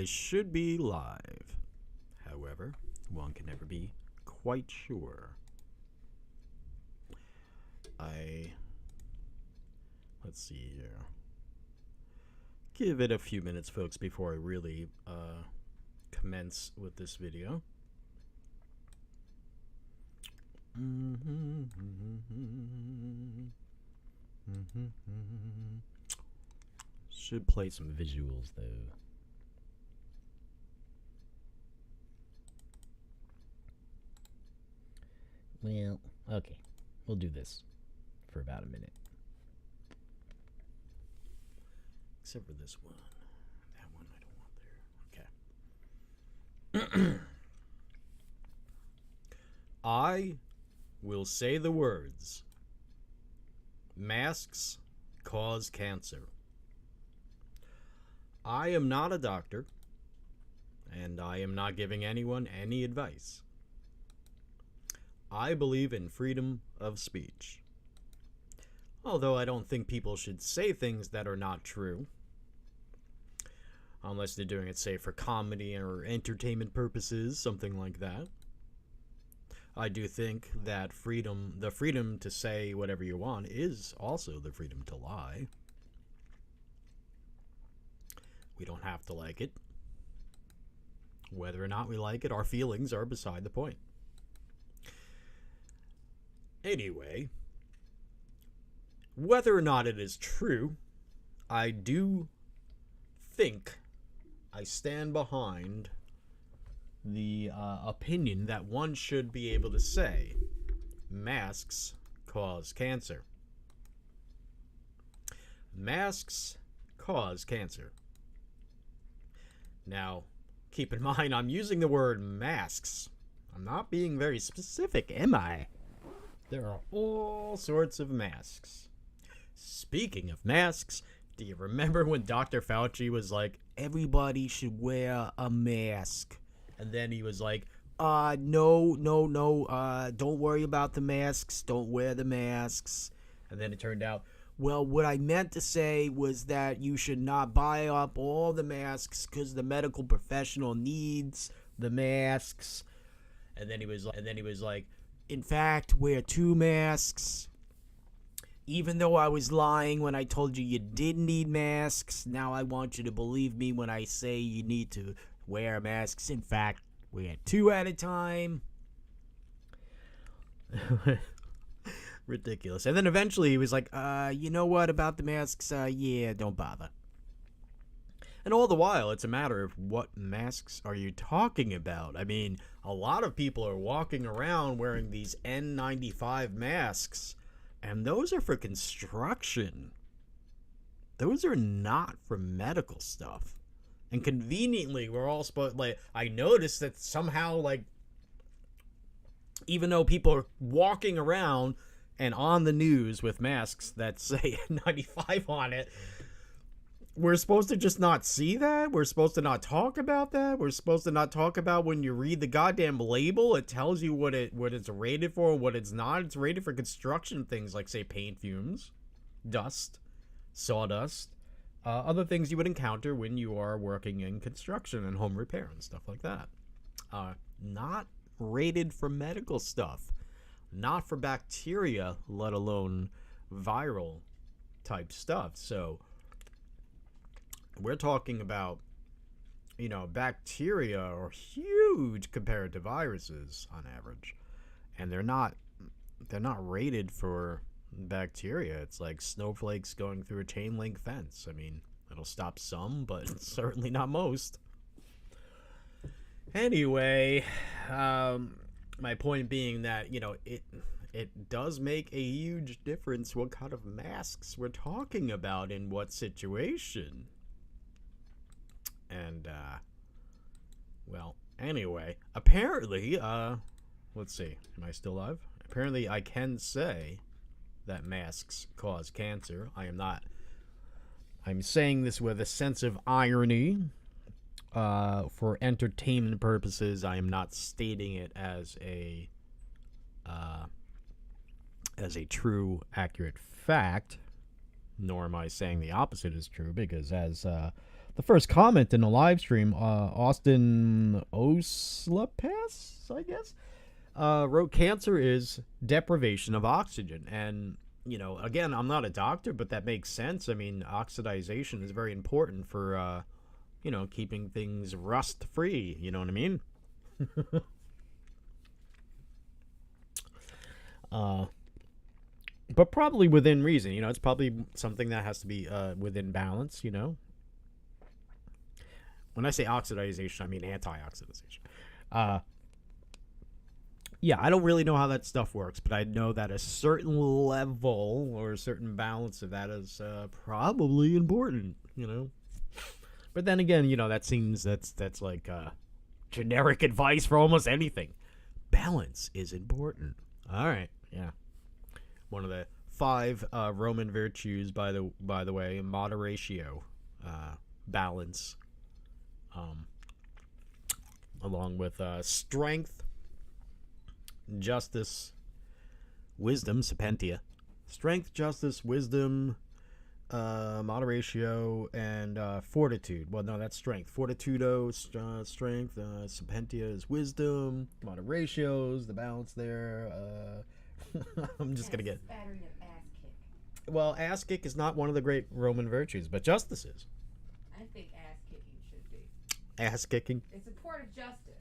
I should be live. However, one can never be quite sure. Let's see here. Give it a few minutes, folks, before I really commence with this video. Should play some visuals though. Well, okay. We'll do this for about a minute. Except for this one. That one I don't want there. Okay. I will say the words. Masks cause cancer. I am not a doctor, and I am not giving anyone any advice. I believe in freedom of speech. Although I don't think people should say things that are not true. Unless they're doing it, say, for comedy or entertainment purposes, something like that. I do think that the freedom to say whatever you want, is also the freedom to lie. We don't have to like it. Whether or not we like it, our feelings are beside the point. Anyway, whether or not it is true, I do think I stand behind the opinion that one should be able to say masks cause cancer. Masks cause cancer. Now, keep in mind, I'm using the word masks. I'm not being very specific, am I? There are all sorts of masks. Speaking of masks, do you remember when Dr. Fauci was like, everybody should wear a mask? And then he was like, no, don't worry about the masks. Don't wear the masks. And then it turned out, well, what I meant to say was that you should not buy up all the masks because the medical professional needs the masks. And then he was like, in fact, wear 2 masks. Even though I was lying when I told you didn't need masks, now I want you to believe me when I say you need to wear masks. In fact, wear 2 at a time. Ridiculous. And then eventually he was like, you know what about the masks? Yeah, don't bother. And all the while, it's a matter of what masks are you talking about? I mean, a lot of people are walking around wearing these N95 masks, and those are for construction. Those are not for medical stuff. And conveniently, we're all supposed, like, I noticed that somehow, like, even though people are walking around and on the news with masks that say N95 on it, we're supposed to just not see that? We're supposed to not talk about that? We're supposed to not talk about when you read the goddamn label, it tells you what it's rated for and what it's not. It's rated for construction things like, say, paint fumes, dust, sawdust, other things you would encounter when you are working in construction and home repair and stuff like that. Not rated for medical stuff. Not for bacteria, let alone viral type stuff. So we're talking about, bacteria are huge compared to viruses on average. And they're not rated for bacteria. It's like snowflakes going through a chain link fence. I mean, it'll stop some, but certainly not most. Anyway, my point being that, it does make a huge difference what kind of masks we're talking about in what situation. And, well, anyway, apparently, let's see, am I still live? Apparently I can say that masks cause cancer. I'm saying this with a sense of irony. For entertainment purposes, I am not stating it as a true, accurate fact, nor am I saying the opposite is true, because as The first comment in the live stream, Austin Oslapass, I guess, wrote cancer is deprivation of oxygen. And, you know, again, I'm not a doctor, but that makes sense. I mean, oxidization is very important for, you know, keeping things rust free. You know what I mean? But probably within reason. You know, it's probably something that has to be within balance, you know? When I say oxidization, I mean anti-oxidization. Yeah, I don't really know how that stuff works, but I know that a certain level or a certain balance of that is probably important, you know? But then again, you know, that's like generic advice for almost anything. Balance is important. All right, yeah. One of the 5 Roman virtues, by the way, moderatio, balance, along with strength, justice, wisdom, sapientia, strength, justice, wisdom, moderatio, and fortitude. Well, no, that's strength. Fortitudo, strength. Sapientia is wisdom. Moderatio is the balance there. I'm just gonna get. Well, ass kick is not one of the great Roman virtues, but justice is. I think ass kicking should be. Ass kicking. It's a part of justice.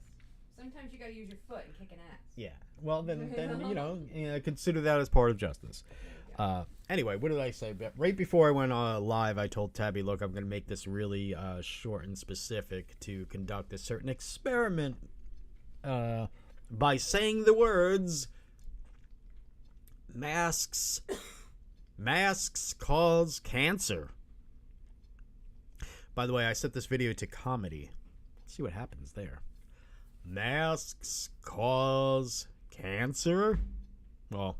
Sometimes you gotta use your foot and kick an ass. Yeah. Well, then you know, consider that as part of justice. Anyway, what did I say? Right before I went live, I told Tabby, look, I'm going to make this really short and specific to conduct a certain experiment by saying the words, masks cause cancer. By the way, I set this video to comedy. Let's see what happens there. Masks cause cancer? Well,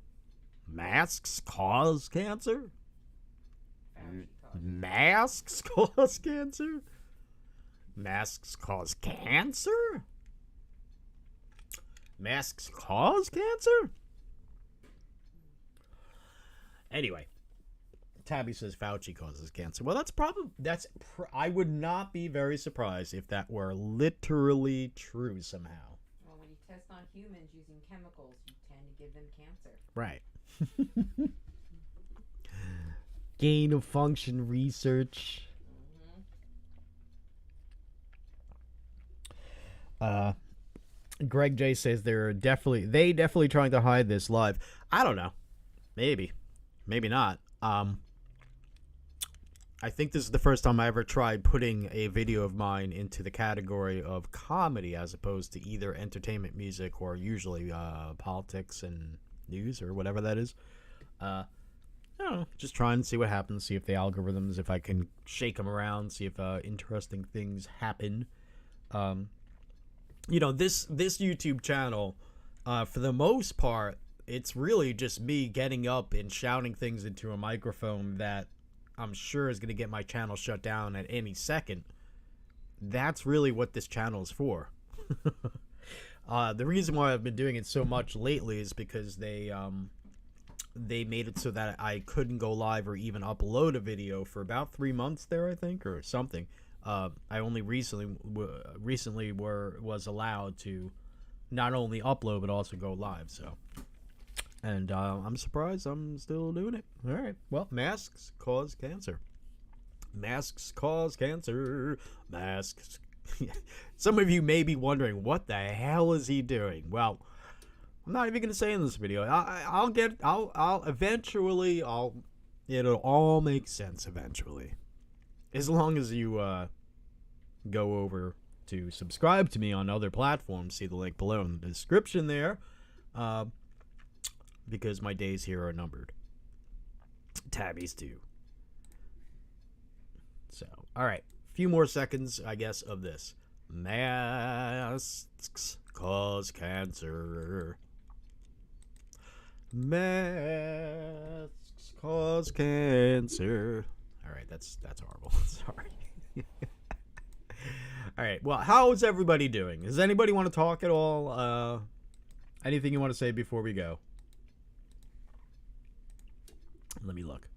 masks cause cancer? Masks cause cancer? Masks cause cancer? Masks cause cancer? Anyway, Tabby says Fauci causes cancer. Well, I would not be very surprised if that were literally true somehow. Well, when you test on humans using chemicals, you tend to give them cancer. Right. Gain of function research. Greg J says they definitely trying to hide this live. I don't know. Maybe not. I think this is the first time I ever tried putting a video of mine into the category of comedy as opposed to either entertainment, music, or usually politics and news or whatever that is. I don't know, just trying to see what happens, see if the algorithms, if I can shake them around, see if interesting things happen. You know, this YouTube channel, for the most part, it's really just me getting up and shouting things into a microphone that I'm sure is going to get my channel shut down at any second. That's really what this channel is for. The reason why I've been doing it so much lately is because they made it so that I couldn't go live or even upload a video for about 3 months there, I think, or something. I only recently was allowed to not only upload but also go live. So, and I'm surprised I'm still doing it. All right. Well, masks cause cancer. Masks cause cancer. Masks. Some of you may be wondering, what the hell is he doing? Well, I'm not even gonna say in this video. It'll all make sense eventually. As long as you go over to subscribe to me on other platforms, see the link below in the description there, because my days here are numbered. Tabby's too. So, all right, a few more seconds, I guess, of this. Masks cause cancer. Masks cause cancer. All right, that's horrible. Sorry. All right. Well, how is everybody doing? Does anybody want to talk at all? Anything you want to say before we go? Let me look.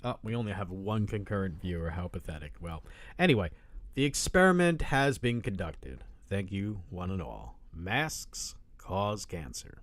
Oh, we only have one concurrent viewer. How pathetic. Well, anyway, the experiment has been conducted. Thank you, one and all. Masks cause cancer.